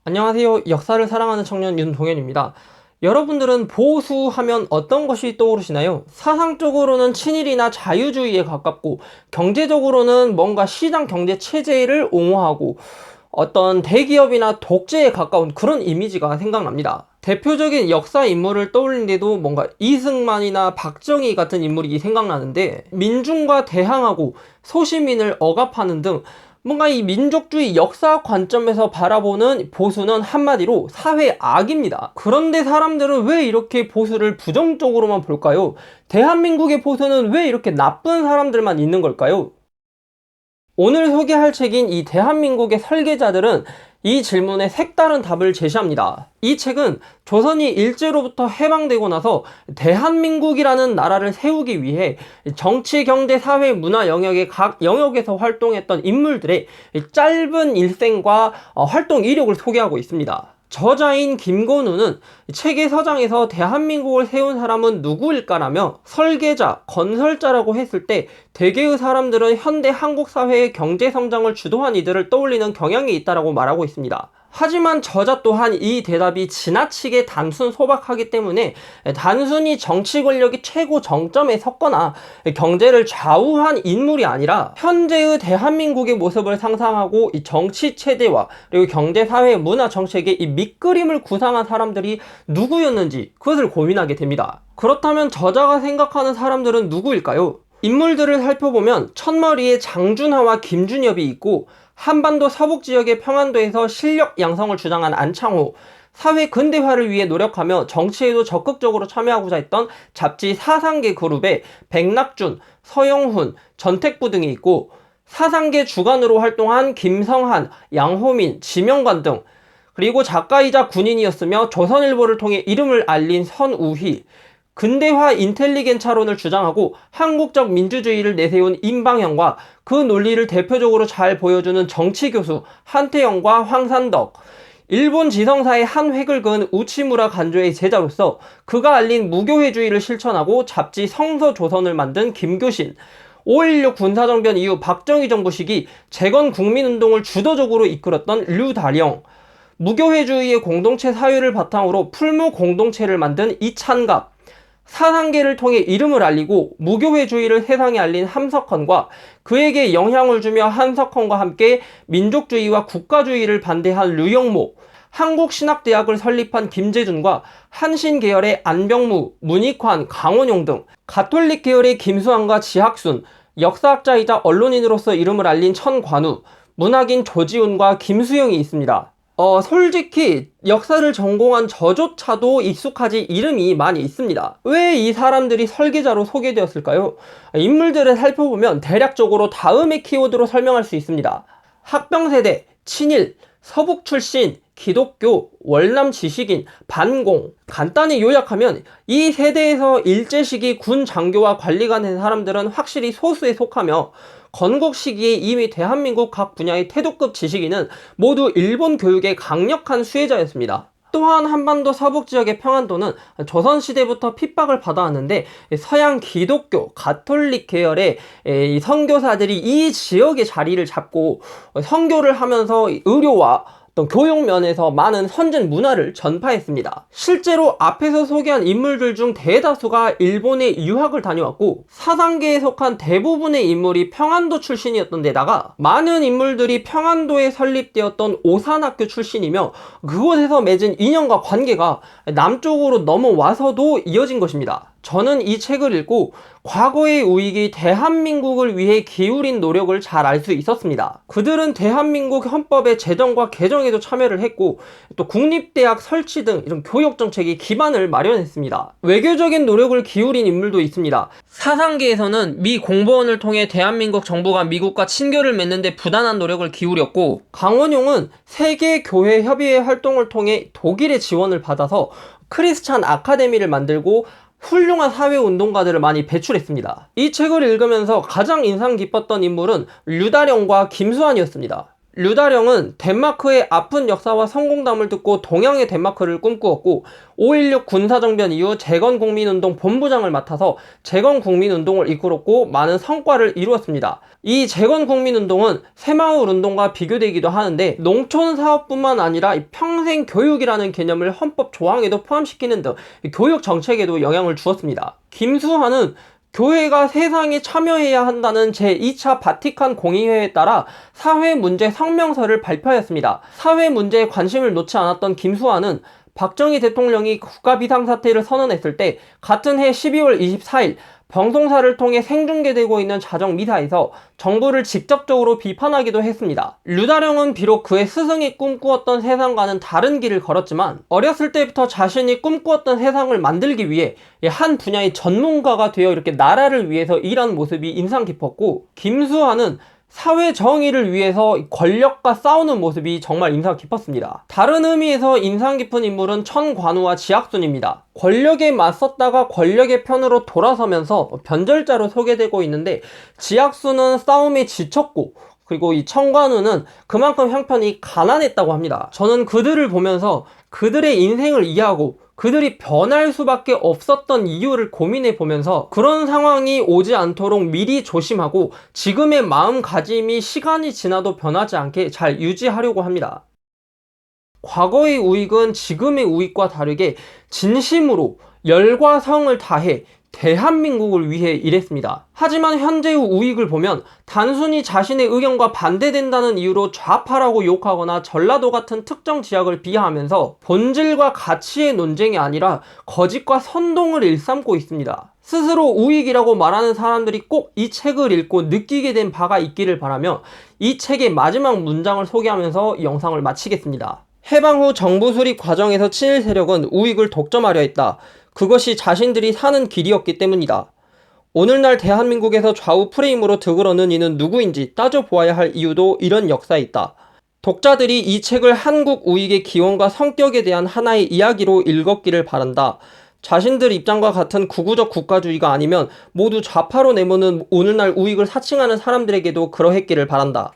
안녕하세요. 역사를 사랑하는 청년 윤동현입니다. 여러분들은 보수하면 어떤 것이 떠오르시나요? 사상적으로는 친일이나 자유주의에 가깝고 경제적으로는 뭔가 시장 경제 체제를 옹호하고 어떤 대기업이나 독재에 가까운 그런 이미지가 생각납니다. 대표적인 역사 인물을 떠올리는데도 뭔가 이승만이나 박정희 같은 인물이 생각나는데, 민중과 대항하고 소시민을 억압하는 등 뭔가 이 민족주의 역사 관점에서 바라보는 보수는 한마디로 사회 악입니다. 그런데 사람들은 왜 이렇게 보수를 부정적으로만 볼까요? 대한민국의 보수는 왜 이렇게 나쁜 사람들만 있는 걸까요? 오늘 소개할 책인 이 대한민국의 설계자들은 이 질문에 색다른 답을 제시합니다. 이 책은 조선이 일제로부터 해방되고 나서 대한민국이라는 나라를 세우기 위해 정치, 경제, 사회, 문화 영역의 각 영역에서 활동했던 인물들의 짧은 일생과 활동 이력을 소개하고 있습니다. 저자인 김건우는 책의 서장에서 대한민국을 세운 사람은 누구일까라며 설계자, 건설자라고 했을 때 대개의 사람들은 현대 한국 사회의 경제 성장을 주도한 이들을 떠올리는 경향이 있다라고 말하고 있습니다. 하지만 저자 또한 이 대답이 지나치게 단순 소박하기 때문에 단순히 정치 권력이 최고 정점에 섰거나 경제를 좌우한 인물이 아니라 현재의 대한민국의 모습을 상상하고 이 정치 체제와 그리고 경제, 사회, 문화, 정책의 이 밑그림을 구상한 사람들이 누구였는지 그것을 고민하게 됩니다. 그렇다면 저자가 생각하는 사람들은 누구일까요? 인물들을 살펴보면 첫머리에 장준하와 김준엽이 있고, 한반도 서북 지역의 평안도에서 실력 양성을 주장한 안창호, 사회 근대화를 위해 노력하며 정치에도 적극적으로 참여하고자 했던 잡지 사상계 그룹에 백낙준, 서영훈, 전택부 등이 있고, 사상계 주간으로 활동한 김성한, 양호민, 지명관 등, 그리고 작가이자 군인이었으며 조선일보를 통해 이름을 알린 선우희, 근대화 인텔리겐차론을 주장하고 한국적 민주주의를 내세운 임방현과 그 논리를 대표적으로 잘 보여주는 정치교수 한태영과 황산덕, 일본 지성사의 한 획을 그은 우치무라 간조의 제자로서 그가 알린 무교회주의를 실천하고 잡지 성서조선을 만든 김교신, 5.16 군사정변 이후 박정희 정부 시기 재건 국민운동을 주도적으로 이끌었던 류다령, 무교회주의의 공동체 사유를 바탕으로 풀무 공동체를 만든 이찬갑, 사상계를 통해 이름을 알리고 무교회주의를 세상에 알린 함석헌과 그에게 영향을 주며 한석헌과 함께 민족주의와 국가주의를 반대한 류영모, 한국신학대학을 설립한 김재준과 한신 계열의 안병무, 문익환, 강원용 등 가톨릭 계열의 김수환과 지학순, 역사학자이자 언론인으로서 이름을 알린 천관우, 문학인 조지훈과 김수영이 있습니다. 솔직히 역사를 전공한 저조차도 익숙하지 이름이 많이 있습니다. 왜 이 사람들이 설계자로 소개되었을까요? 인물들을 살펴보면 대략적으로 다음의 키워드로 설명할 수 있습니다. 학병세대, 친일, 서북 출신, 기독교, 월남 지식인, 반공. 간단히 요약하면 이 세대에서 일제시기 군 장교와 관리가 된 사람들은 확실히 소수에 속하며, 건국 시기에 이미 대한민국 각 분야의 태도급 지식인은 모두 일본 교육의 강력한 수혜자였습니다. 또한 한반도 서북 지역의 평안도는 조선시대부터 핍박을 받아왔는데, 서양 기독교, 가톨릭 계열의 선교사들이 이 지역의 자리를 잡고 선교를 하면서 의료와 어떤 교육 면에서 많은 선진 문화를 전파했습니다. 실제로 앞에서 소개한 인물들 중 대다수가 일본에 유학을 다녀왔고, 사상계에 속한 대부분의 인물이 평안도 출신이었던 데다가 많은 인물들이 평안도에 설립되었던 오산학교 출신이며, 그곳에서 맺은 인연과 관계가 남쪽으로 넘어와서도 이어진 것입니다. 저는 이 책을 읽고 과거의 우익이 대한민국을 위해 기울인 노력을 잘 알 수 있었습니다. 그들은 대한민국 헌법의 제정과 개정에도 참여를 했고, 또 국립대학 설치 등 이런 교육정책의 기반을 마련했습니다. 외교적인 노력을 기울인 인물도 있습니다. 사상계에서는 미 공보원을 통해 대한민국 정부가 미국과 친교를 맺는 데 부단한 노력을 기울였고, 강원용은 세계교회 협의회 활동을 통해 독일의 지원을 받아서 크리스찬 아카데미를 만들고 훌륭한 사회운동가들을 많이 배출했습니다. 이 책을 읽으면서 가장 인상 깊었던 인물은 류다령과 김수환이었습니다. 류다령은 덴마크의 아픈 역사와 성공담을 듣고 동양의 덴마크를 꿈꾸었고 5.16 군사정변 이후 재건국민운동 본부장을 맡아서 재건국민운동을 이끌었고 많은 성과를 이루었습니다. 이 재건국민운동은 새마을운동과 비교되기도 하는데 농촌사업뿐만 아니라 평생교육이라는 개념을 헌법 조항에도 포함시키는 등 교육 정책에도 영향을 주었습니다. 김수환은 교회가 세상에 참여해야 한다는 제2차 바티칸 공의회에 따라 사회문제 성명서를 발표하였습니다. 사회문제에 관심을 놓지 않았던 김수환은 박정희 대통령이 국가비상사태를 선언했을 때 같은 해 12월 24일 방송사를 통해 생중계되고 있는 자정미사에서 정부를 직접적으로 비판하기도 했습니다. 류다령은 비록 그의 스승이 꿈꾸었던 세상과는 다른 길을 걸었지만 어렸을 때부터 자신이 꿈꾸었던 세상을 만들기 위해 한 분야의 전문가가 되어 이렇게 나라를 위해서 일한 모습이 인상 깊었고, 김수환은 사회 정의를 위해서 권력과 싸우는 모습이 정말 인상 깊었습니다. 다른 의미에서 인상 깊은 인물은 천관우와 지학순입니다. 권력에 맞섰다가 권력의 편으로 돌아서면서 변절자로 소개되고 있는데, 지학순은 싸움에 지쳤고 그리고 이 천관우는 그만큼 형편이 가난했다고 합니다. 저는 그들을 보면서 그들의 인생을 이해하고 그들이 변할 수밖에 없었던 이유를 고민해 보면서 그런 상황이 오지 않도록 미리 조심하고 지금의 마음가짐이 시간이 지나도 변하지 않게 잘 유지하려고 합니다. 과거의 우익은 지금의 우익과 다르게 진심으로 열과 성을 다해 대한민국을 위해 일했습니다. 하지만 현재의 우익을 보면 단순히 자신의 의견과 반대된다는 이유로 좌파라고 욕하거나 전라도 같은 특정 지역을 비하하면서 본질과 가치의 논쟁이 아니라 거짓과 선동을 일삼고 있습니다. 스스로 우익이라고 말하는 사람들이 꼭 이 책을 읽고 느끼게 된 바가 있기를 바라며 이 책의 마지막 문장을 소개하면서 이 영상을 마치겠습니다. 해방 후 정부 수립 과정에서 친일 세력은 우익을 독점하려 했다. 그것이 자신들이 사는 길이었기 때문이다. 오늘날 대한민국에서 좌우 프레임으로 득을하는 이는 누구인지 따져보아야 할 이유도 이런 역사에 있다. 독자들이 이 책을 한국 우익의 기원과 성격에 대한 하나의 이야기로 읽었기를 바란다. 자신들 입장과 같은 구구적 국가주의가 아니면 모두 좌파로 내모는 오늘날 우익을 사칭하는 사람들에게도 그러했기를 바란다.